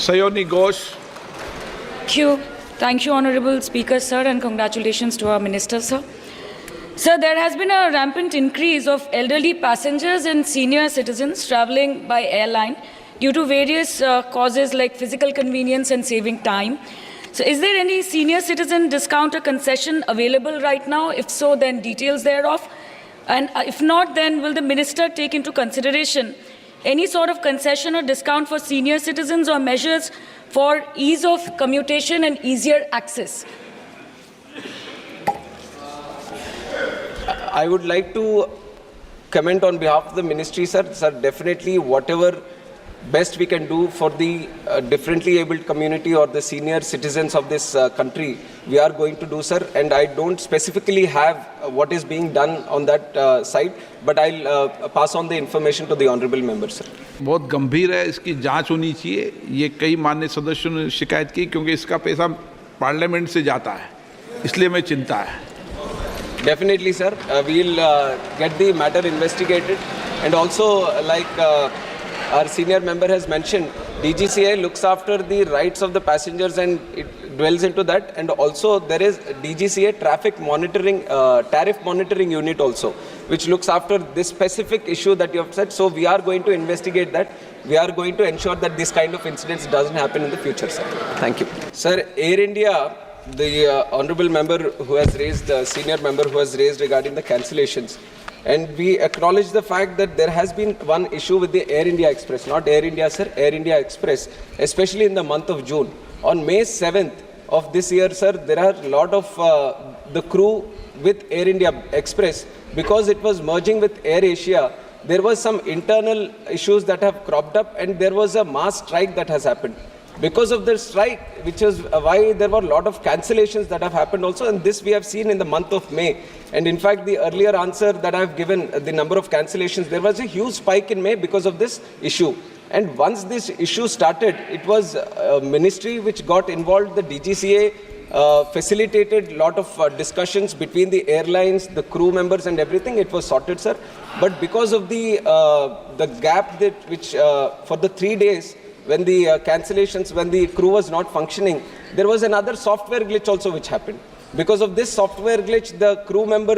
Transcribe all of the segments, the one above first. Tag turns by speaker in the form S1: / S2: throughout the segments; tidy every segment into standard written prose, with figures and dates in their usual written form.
S1: Saayoni Ghosh.
S2: Thank you, Honorable Speaker, sir, and congratulations to our Minister, sir. Sir, there has been a rampant increase of elderly passengers and senior citizens traveling by airline due to various causes like physical convenience and saving time. So is there any senior citizen discount or concession available right now? If so, then details thereof. And if not, then will the minister take into consideration any sort of concession or discount for senior citizens or measures for ease of commutation and easier access?
S3: I would like to comment on behalf of the ministry, sir. Sir, definitely whatever best we can do for the differently abled community or the senior citizens of this country, we are going to do, sir. And I don't specifically have what is being done on that side, but I'll pass on the information to the honorable member, sir.
S1: बहुत गंभीर है, इसकी जांच होनी चाहिए. ये कई माननीय सदस्यों ने शिकायत की क्योंकि इसका पैसा पार्लियामेंट से जाता है, इसलिए मैं चिंता है.
S3: Definitely, sir. We'll get the matter investigated, and also like our senior member has mentioned, DGCA looks after the rights of the passengers and it dwells into that. And also there is DGCA traffic monitoring, tariff monitoring unit also, which looks after this specific issue that you have said. So we are going to investigate that. We are going to ensure that this kind of incidents doesn't happen in the future, sir. Thank you. Sir, Air India, the honorable member who has raised, the senior member who has raised regarding the cancellations. And we acknowledge the fact that there has been one issue with the Air India Express, not Air India, sir, Air India Express, especially in the month of June. On May 7th of this year, sir, there are a lot of the crew with Air India Express, because it was merging with Air Asia. There was some internal issues that have cropped up, and there was a mass strike that has happened. Because of the strike, which is why there were a lot of cancellations that have happened also, and this we have seen in the month of May. And in fact, the earlier answer that I have given, the number of cancellations, there was a huge spike in May because of this issue. And once this issue started, it was a ministry which got involved, the DGCA facilitated a lot of discussions between the airlines, the crew members and everything. It was sorted, sir. But because of the gap that which for the 3 days, when the cancellations, when the crew was not functioning, there was another software glitch also which happened. Because of this software glitch, the crew member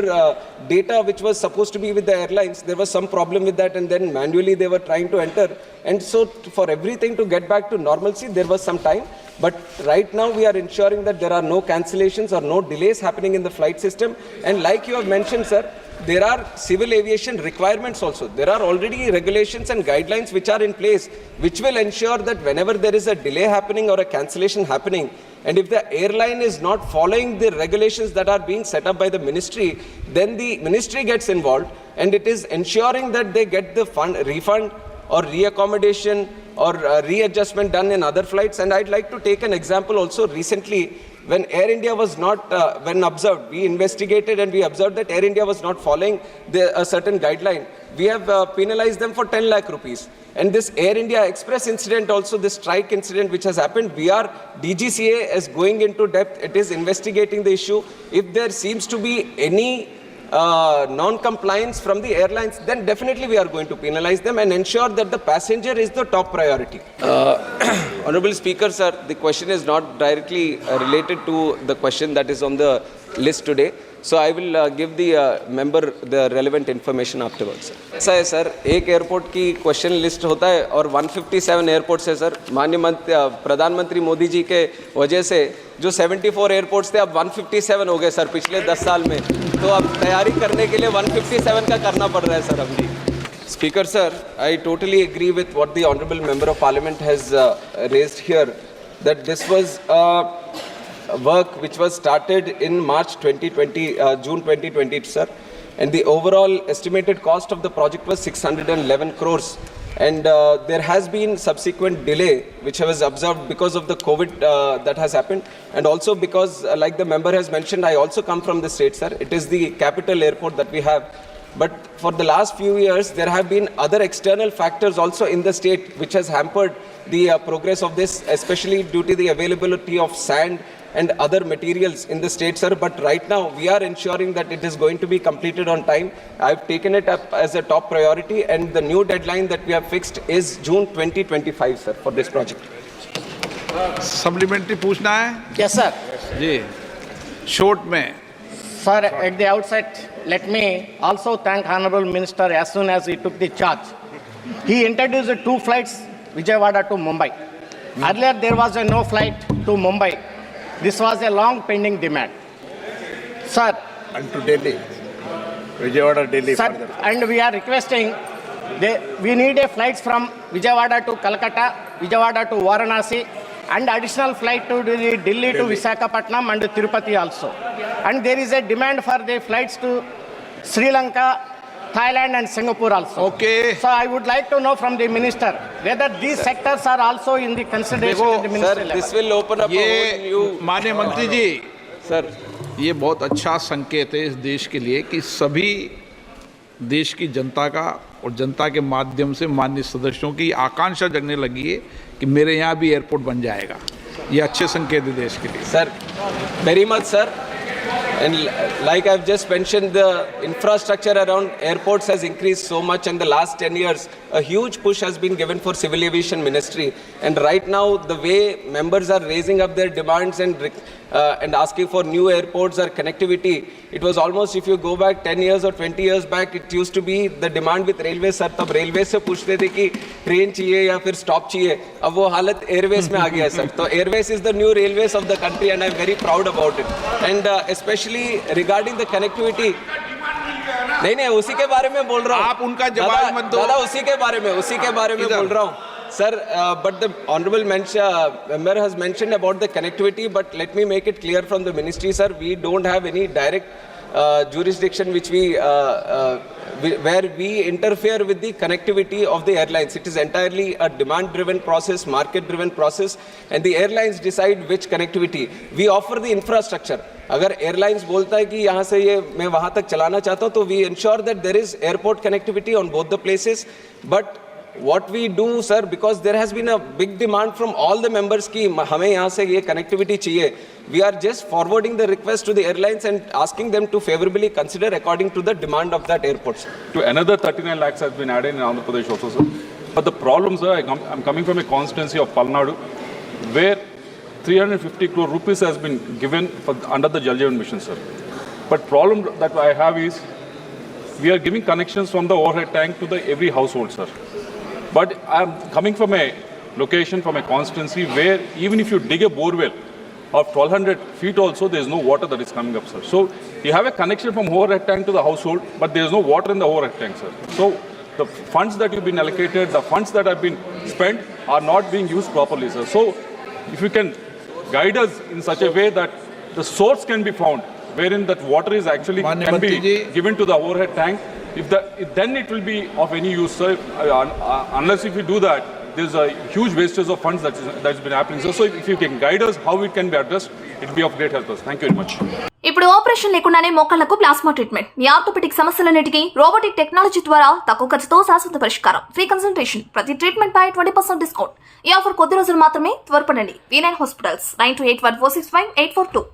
S3: data which was supposed to be with the airlines, there was some problem with that, and then manually they were trying to enter. And so for everything to get back to normalcy, there was some time. But right now we are ensuring that there are no cancellations or no delays happening in the flight system. And like you have mentioned, sir, there are civil aviation requirements also. There are already regulations and guidelines which are in place, which will ensure that whenever there is a delay happening or a cancellation happening, and if the airline is not following the regulations that are being set up by the ministry, then the ministry gets involved, and it is ensuring that they get the refund or reaccommodation or readjustment done in other flights. And I'd like to take an example also. Recently, when Air India was not, when observed, we investigated and we observed that Air India was not following a certain guideline. We have penalized them for 10 lakh rupees. And this Air India Express incident also, this strike incident which has happened, DGCA is going into depth. It is investigating the issue. If there seems to be any non-compliance from the airlines, then definitely we are going to penalize them and ensure that the passenger is the top priority. Honorable Speaker, sir, the question is not directly related to the question that is on the list today. So I will give the member the relevant information afterwards. ऐसा है sir, एक airport की question list होता है और 157 airports है sir. माननीय प्रधानमंत्री मोदी जी के वजह से जो 74 एयरपोर्ट्स थे अब 157 हो गए सर पिछले 10 साल में. तो अब तैयारी करने के लिए 157 का करना पड़ रहा है सर अभी. Speaker sir, I totally agree with what the Honorable Member of Parliament has raised here, that this was work which was started in March 2020, June 2020, sir. And the overall estimated cost of the project was 611 crores. And there has been subsequent delay which was observed because of the COVID that has happened. And also because, like the member has mentioned, I also come from the state, sir. It is the capital airport that we have. But for the last few years, there have been other external factors also in the state which has hampered the progress of this, especially due to the availability of sand and other materials in the state, sir. But right now, we are ensuring that it is going to be completed on time. I've taken it up as a top priority, and the new deadline that we have fixed is June 2025, sir, for this project.
S1: Supplementary पूछना है
S4: Yes, sir.
S1: जी, short में।
S4: Sir, at the outset, let me also thank Honorable Minister as soon as he took the charge. He introduced 2 flights, Vijayawada to Mumbai. Earlier, there was no flight to Mumbai. This was a long pending demand. Sir,
S5: And to Delhi, Vijayawada, Delhi.
S4: sir, and we are requesting, we need a flights from Vijayawada to Calcutta, Vijayawada to Varanasi, and additional flight to Delhi to Visakhapatnam and Tirupati also. And there is a demand for the flights to Sri Lanka, Thailand and Singapore also.
S1: Okay.
S4: So I would like to know from the minister whether these sectors are also in the consideration in the
S3: Sir,
S4: ministry level.
S3: this will open up a whole
S1: ये
S3: new.
S1: माननीय मंत्री जी,
S3: Sir,
S1: ये बहुत अच्छा संकेत है इस देश के लिए कि सभी देश की जनता का और जनता के माध्यम से माननीय सदस्यों की आकांक्षा जगने लगी है कि मेरे यहाँ भी एयरपोर्ट बन जाएगा। ये अच्छे संकेत है देश के लिए।
S3: sir, very much, sir. And like I've just mentioned, the infrastructure around airports has increased so much in the last 10 years. A huge push has been given for civil aviation ministry. And right now, the way members are raising up their demands and asking for new airports or connectivity, it was almost, if you go back 10 years or 20 years back, it used to be the demand with railways. Sir, तब railways से पूछते थे कि train चाहिए या फिर stop चाहिए. अब वो हालत airways में आ गया है सर. तो airways is the new railways of the country and I'm very proud about it. And especially regarding the connectivity, नहीं उसी के बारे में बोल रहा हूँ.
S1: आप उनका जवाब मत दो.
S3: दादा उसी के बारे में बोल रहा हूँ. Sir, but the honorable member has mentioned about the connectivity, but let me make it clear from the ministry, sir, we don't have any direct jurisdiction which where we interfere with the connectivity of the airlines. It is entirely a demand-driven process, market-driven process, and the airlines decide which connectivity. We offer the infrastructure. अगर airlines बोलता है कि यहाँ से ये मैं वहाँ तक चलाना चाहता हूँ, तो we ensure that there is airport connectivity on both the places, but what we do, sir, because there has been a big demand from all the members कि हमें यहाँ से ये connectivity चाहिए, we are just forwarding the request to the airlines and asking them to favorably consider according to the demand of that airport, sir.
S6: To another 39 lakhs has been added in Andhra Pradesh also, sir. But the problem, sir, I'm coming from a constituency of Palnadu, where 350 crore rupees has been given under the Jal Jeevan mission, sir. But problem that I have is, we are giving connections from the overhead tank to every household, sir. But I'm coming from a location, from a constituency where even if you dig a borewell of 1200 feet also, there is no water that is coming up, sir. So you have a connection from overhead tank to the household, but there is no water in the overhead tank, sir. So the funds that you've been allocated, the funds that have been spent are not being used properly, sir. So if you can guide us in such a way that the source can be found, wherein that water is actually can be given to the overhead tank, then it will be of any use, sir. Unless if you do that, there's a huge wastage of funds that's been happening, sir. So if you can guide us how it can be addressed, it will be of great help us. Thank you very much.
S7: ఇప్పుడు operation లేకుండానే మోకాళ్లకు plasma treatment. మీ orthopaedic సమస్యలన్నిటికీ robotic technology ద్వారా తక్కువ ఖర్చుతో శాశ్వత పరిష్కారం. Free consultation. ప్రతి treatment పై 20% discount. ఈ ఆఫర్ కొద్ది రోజులు మాత్రమే. త్వరపడండి. V9 hospitals 9281465842.